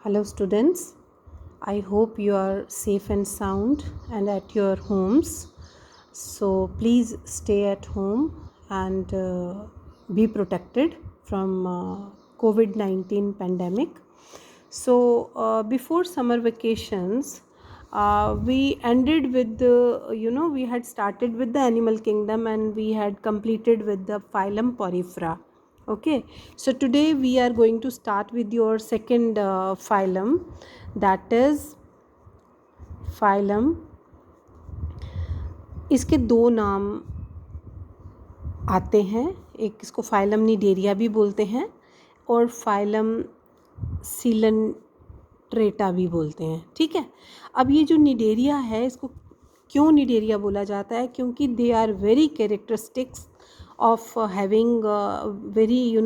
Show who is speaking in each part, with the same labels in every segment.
Speaker 1: Hello students, I hope you are safe and sound and at your homes. So please stay at home and be protected from COVID-19 pandemic. So before summer vacations, we ended with we had started with the animal kingdom and we had completed with the phylum Porifera. Okay, so today we are going to start with your second phylum, that is phylum. इसके दो नाम आते हैं, एक इसको phylum Cnidaria भी बोलते हैं और फाइलम सीलेंट्रेटा भी बोलते हैं. ठीक है, अब ये जो निडेरिया है इसको क्यों निडेरिया बोला जाता है? क्योंकि they are very characteristics of having very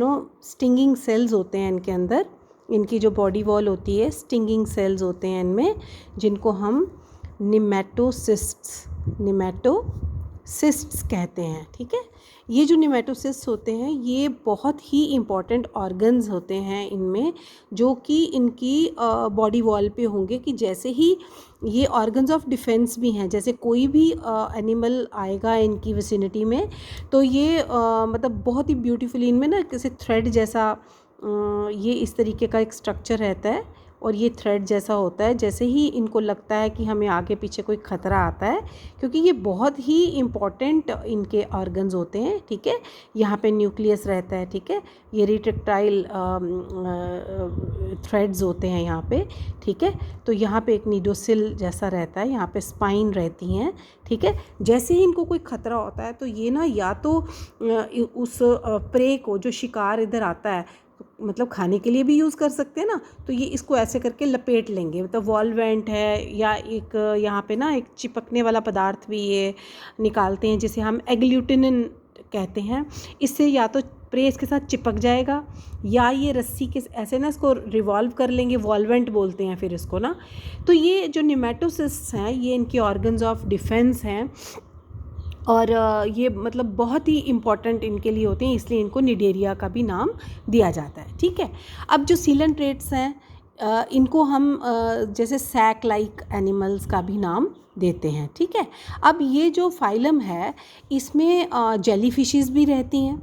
Speaker 1: stinging cells होते हैं इनके अंदर. इनकी जो बॉडी वॉल होती है, स्टिंगिंग सेल्स होते हैं इनमें, जिनको हम निमेटोसिस्ट्स कहते हैं. ठीक है, ये जो निमेटोसिस्ट होते हैं ये बहुत ही इम्पॉर्टेंट ऑर्गन्स होते हैं इनमें, जो कि इनकी बॉडी वॉल पे होंगे कि जैसे ही ये ऑर्गन्स ऑफ डिफेंस भी हैं. जैसे कोई भी एनिमल आएगा इनकी विसिनिटी में तो ये मतलब बहुत ही ब्यूटीफुली इनमें ना किसी थ्रेड जैसा ये इस तरीके का एक स्ट्रक्चर रहता है और ये थ्रेड जैसा होता है. जैसे ही इनको लगता है कि हमें आगे पीछे कोई ख़तरा आता है, क्योंकि ये बहुत ही इम्पॉर्टेंट इनके ऑर्गन्स होते हैं. ठीक है, यहाँ पे न्यूक्लियस रहता है. ठीक है, ये रिट्रैक्टाइल थ्रेड्स होते हैं यहाँ पे. ठीक है, तो यहाँ पे एक नीडोसिल जैसा रहता है, यहाँ पे स्पाइन रहती हैं. ठीक है, जैसे ही इनको कोई ख़तरा होता है तो ये ना या तो उस प्रे को, जो शिकार इधर आता है, मतलब खाने के लिए भी यूज़ कर सकते हैं ना, तो ये इसको ऐसे करके लपेट लेंगे. मतलब वॉल्वेंट है या एक यहाँ पे ना एक चिपकने वाला पदार्थ भी ये निकालते हैं जिसे हम एग्लूटिनिन कहते हैं. इससे या तो प्रे इसके साथ चिपक जाएगा या ये रस्सी के ऐसे ना इसको रिवॉल्व कर लेंगे, वॉल्वेंट बोलते हैं फिर इसको ना. तो ये जो निमेटोसिस्ट्स हैं ये इनके ऑर्गन्स ऑफ डिफेंस हैं और ये मतलब बहुत ही इम्पॉर्टेंट इनके लिए होते हैं, इसलिए इनको निडेरिया का भी नाम दिया जाता है. ठीक है, अब जो सीलेंट्रेट्स हैं इनको हम जैसे सैक लाइक एनिमल्स का भी नाम देते हैं. ठीक है, अब ये जो फाइलम है इसमें जेली फिशेस भी रहती हैं.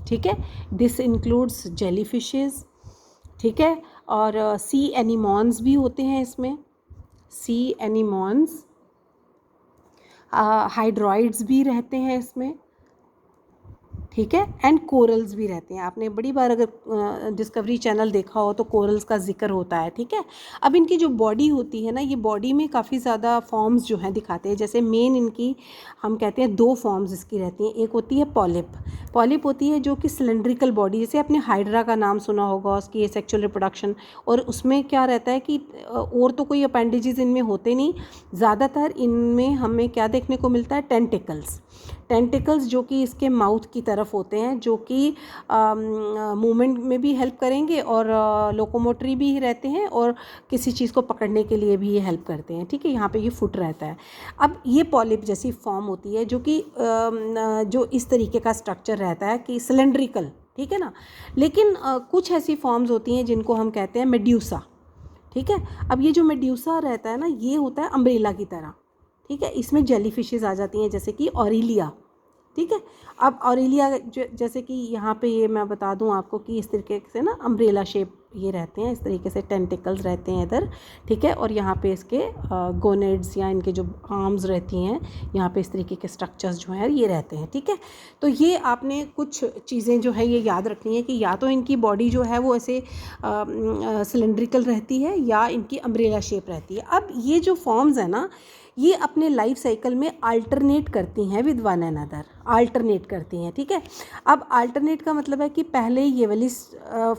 Speaker 1: ठीक है, दिस इंक्लूड्स जेली फिशेस. ठीक है, और सी एनिमॉन्स भी होते हैं इसमें, सी एनिमॉन्स. हाइड्रॉइड्स भी रहते हैं इसमें. ठीक है, एंड कोरल्स भी रहते हैं. आपने बड़ी बार अगर डिस्कवरी चैनल देखा हो तो कोरल्स का जिक्र होता है. ठीक है, अब इनकी जो बॉडी होती है ना, ये बॉडी में काफ़ी ज़्यादा फॉर्म्स जो हैं दिखाते हैं. जैसे मेन इनकी हम कहते हैं दो फॉर्म्स इसकी रहती हैं. एक होती है पॉलिप. पॉलिप होती है जो कि सिलेंड्रिकल बॉडी, जैसे आपने हाइड्रा का नाम सुना होगा, उसकी सेक्सुअल रिप्रोडक्शन, और उसमें क्या रहता है कि और तो कोई अपेंडेजेस इनमें होते नहीं. ज़्यादातर इनमें हमें क्या देखने को मिलता है? टेंटिकल्स. टेंटिकल्स जो कि इसके माउथ की तरफ होते हैं, जो कि मूवमेंट में भी हेल्प करेंगे और लोकोमोटरी भी रहते हैं और किसी चीज़ को पकड़ने के लिए भी ये हेल्प करते हैं. ठीक है, यहाँ पे ये फुट रहता है. अब ये पॉलिप जैसी फॉर्म होती है जो कि जो इस तरीके का स्ट्रक्चर रहता है कि सिलेंड्रिकल. ठीक है ना, लेकिन कुछ ऐसी फॉर्म्स होती हैं जिनको हम कहते हैं मेड्यूसा. ठीक है, अब ये जो मेड्यूसा रहता है ना, ये होता है अम्ब्रेला की तरह. ठीक है, इसमें जेली फिशेस आ जाती हैं जैसे कि ऑरेलिया. ठीक है, अब ऑरेलिया जैसे कि यहाँ पे ये मैं बता दूँ आपको कि इस तरीके से ना अम्ब्रेला शेप ये रहते हैं, इस तरीके से टेंटिकल्स रहते हैं इधर. ठीक है, और यहाँ पे इसके गोनेड्स या इनके जो आर्म्स रहती हैं, यहाँ पे इस तरीके के स्ट्रक्चर्स जो हैं ये रहते हैं. ठीक है, तो ये आपने कुछ चीज़ें जो है ये याद रखनी है कि या तो इनकी बॉडी जो है वो ऐसे सिलेंड्रिकल रहती है या इनकी अम्ब्रेला शेप रहती है. अब ये जो फॉर्म्स है ना, ये अपने लाइफ साइकिल में अल्टरनेट करती हैं विद वन अनदर, अल्टरनेट करती हैं. ठीक है, अब अल्टरनेट का मतलब है कि पहले ये वाली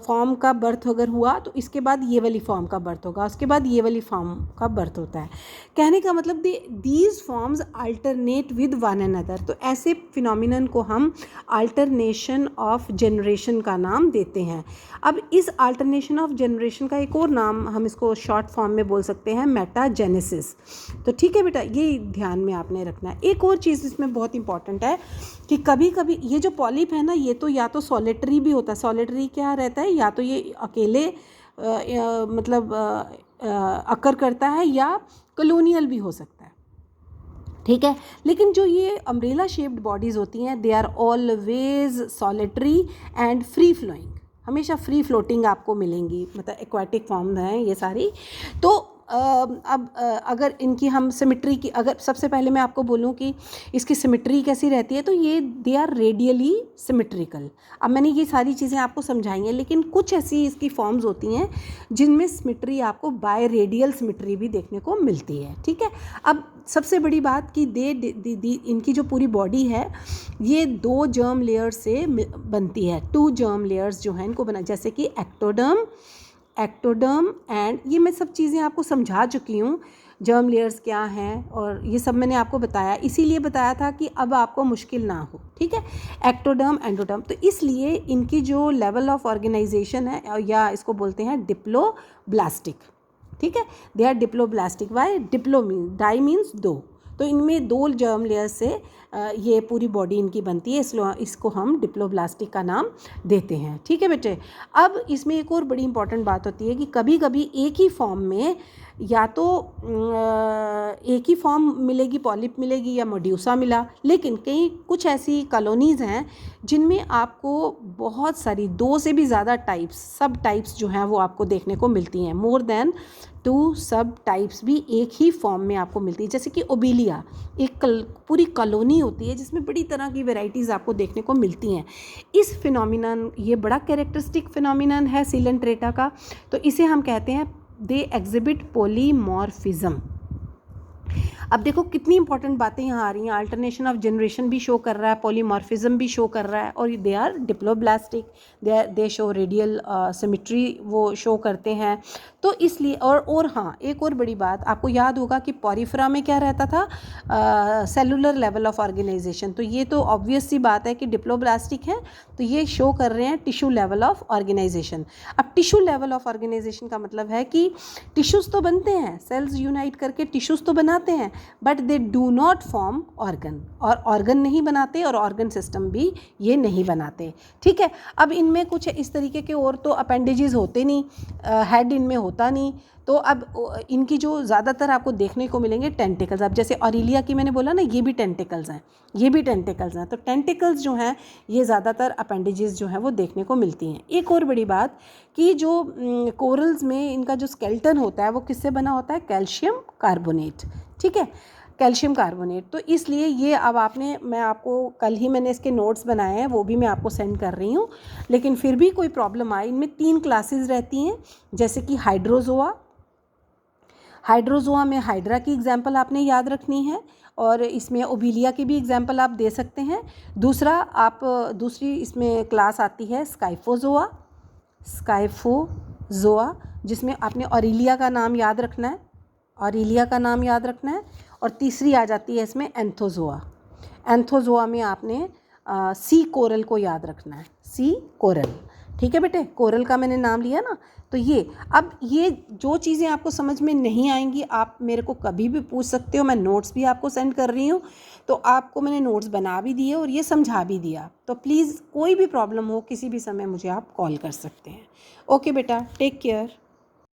Speaker 1: फॉर्म का बर्थ अगर हुआ तो इसके बाद ये वाली फॉर्म का बर्थ होगा, उसके बाद ये वाली फॉर्म का बर्थ होता है. कहने का मतलब these forms alternate with one another. तो ऐसे फिनोमिनन को हम अल्टरनेशन ऑफ जनरेशन का नाम देते हैं. अब इस अल्टरनेशन ऑफ जनरेशन का एक और नाम हम इसको शॉर्ट फॉर्म में बोल सकते हैं, मेटाजेनेसिस. तो ठीक है बेटा, ये ध्यान में आपने रखना है. एक और चीज़ इसमें बहुत इंपॉर्टेंट है कि कभी कभी ये जो पॉलिप है ना, ये तो या तो सॉलिटरी भी होता है. सॉलिटरी क्या रहता है? या तो ये अकेले मतलब अकर करता है या कॉलोनियल भी हो सकता है, ठीक है। लेकिन जो ये अम्ब्रेला शेप्ड बॉडीज़ होती हैं they are always solitary and free flowing, हमेशा फ्री फ्लोटिंग आपको मिलेंगी, मतलब एक्वाटिक फॉर्म हैं ये सारी। तो अब अगर इनकी हम सिमेट्री की, अगर सबसे पहले मैं आपको बोलूं कि इसकी सिमेट्री कैसी रहती है, तो ये दे आर रेडियली सिमेट्रिकल। अब मैंने ये सारी चीज़ें आपको समझाई हैं, लेकिन कुछ ऐसी इसकी फॉर्म्स होती हैं जिनमें सिमेट्री आपको बाय रेडियल सिमेट्री भी देखने को मिलती है, ठीक है। अब सबसे बड़ी बात कि इनकी जो पूरी बॉडी है ये 2 जर्म लेयर से बनती है, 2 जर्म लेयर्स जो हैं इनको बना, जैसे कि एक्टोडर्म एंड, ये मैं सब चीज़ें आपको समझा चुकी हूँ, जर्म लेयर्स क्या हैं और ये सब मैंने आपको बताया, इसीलिए बताया था कि अब आपको मुश्किल ना हो, ठीक है। एक्टोडर्म एंडोडर्म, तो इसलिए इनकी जो लेवल ऑफ ऑर्गेनाइजेशन है, या इसको बोलते हैं डिप्लोब्लास्टिक, ठीक है। They are diploblastic. Why? Diplo mean di means 2, तो इनमें 2 जर्म लेयर से ये पूरी बॉडी इनकी बनती है, इसलिए इसको हम डिप्लोब्लास्टिक का नाम देते हैं, ठीक है बेटे। अब इसमें एक और बड़ी इंपॉर्टेंट बात होती है कि कभी कभी एक ही फॉर्म में या तो एक ही फॉर्म मिलेगी, पॉलिप मिलेगी या मोड्यूसा मिला, लेकिन कई कुछ ऐसी कॉलोनीज़ हैं जिनमें आपको बहुत सारी 2 से भी ज़्यादा टाइप्स, सब टाइप्स जो हैं वो आपको देखने को मिलती हैं, मोर देन 2 सब टाइप्स भी एक ही फॉर्म में आपको मिलती है। जैसे कि ओबेलिया एक पूरी कॉलोनी होती है जिसमें बड़ी तरह की वैरायटीज़ आपको देखने को मिलती हैं। इस फिनोमिनन, ये बड़ा कैरेक्टरिस्टिक फिनोमिनन है सीलेंट्रेटा का, तो इसे हम कहते हैं दे एग्जिबिट पॉलीमॉर्फिज्म। अब देखो कितनी इंपॉर्टेंट बातें यहाँ आ रही हैं, अल्टरनेशन ऑफ जनरेशन भी शो कर रहा है, पॉलीमॉर्फिज्म भी शो कर रहा है, और they are diploblastic, they show radial symmetry वो शो करते हैं। तो इसलिए और हाँ, एक और बड़ी बात आपको याद होगा कि पॉरीफेरा में क्या रहता था, सेलुलर लेवल ऑफ ऑर्गेनाइजेशन, तो ये तो ऑब्वियस सी बात है कि डिप्लोब्लास्टिक है, तो ये शो कर रहे हैं टिश्यू लेवल ऑफ ऑर्गेनाइजेशन। अब टिश्यू लेवल ऑफ ऑर्गेनाइजेशन का मतलब है कि टिश्यूज़ तो बनते हैं, सेल्स यूनाइट करके टिश्यूज़ तो बनाते हैं, but they do not form organ, और ऑर्गन नहीं बनाते और ऑर्गन सिस्टम भी ये नहीं बनाते, ठीक है। अब इनमें कुछ इस तरीके के और तो अपेंडेजेस होते नहीं, हेड इनमें होता नहीं, तो अब इनकी जो ज़्यादातर आपको देखने को मिलेंगे टेंटिकल्स। अब जैसे ऑरिलिया की मैंने बोला ना, ये भी टेंटिकल्स हैं, ये भी टेंटिकल्स हैं, तो टेंटिकल्स जो हैं ये ज़्यादातर अपेंडेजेस जो हैं वो देखने को मिलती हैं। एक और बड़ी बात कि जो कोरल्स में इनका जो स्केलेटन होता है वो किससे बना होता है, कैल्शियम कार्बोनेट, ठीक है, कैल्शियम कार्बोनेट। तो इसलिए ये अब मैं आपको कल ही मैंने इसके नोट्स बनाए हैं, वो भी मैं आपको सेंड कर रही हूँ, लेकिन फिर भी कोई प्रॉब्लम आए, इनमें 3 क्लासेस रहती हैं, जैसे कि हाइड्रोजोआ में हाइड्रा की एग्जाम्पल आपने याद रखनी है, और इसमें ओबेलिया की भी एग्जाम्पल आप दे सकते हैं। दूसरी इसमें क्लास आती है स्काइफोजोआ, जिसमें आपने ऑरिलिया का नाम याद रखना है, और तीसरी आ जाती है इसमें एंथोजोआ में आपने सी कोरल को याद रखना है, सी कोरल, ठीक है बेटे, कोरल का मैंने नाम लिया ना। तो ये जो चीज़ें आपको समझ में नहीं आएंगी आप मेरे को कभी भी पूछ सकते हो, मैं नोट्स भी आपको सेंड कर रही हूँ, तो आपको मैंने नोट्स बना भी दिए और ये समझा भी दिया, तो प्लीज़ कोई भी प्रॉब्लम हो किसी भी समय मुझे आप कॉल कर सकते हैं। ओके बेटा, टेक केयर।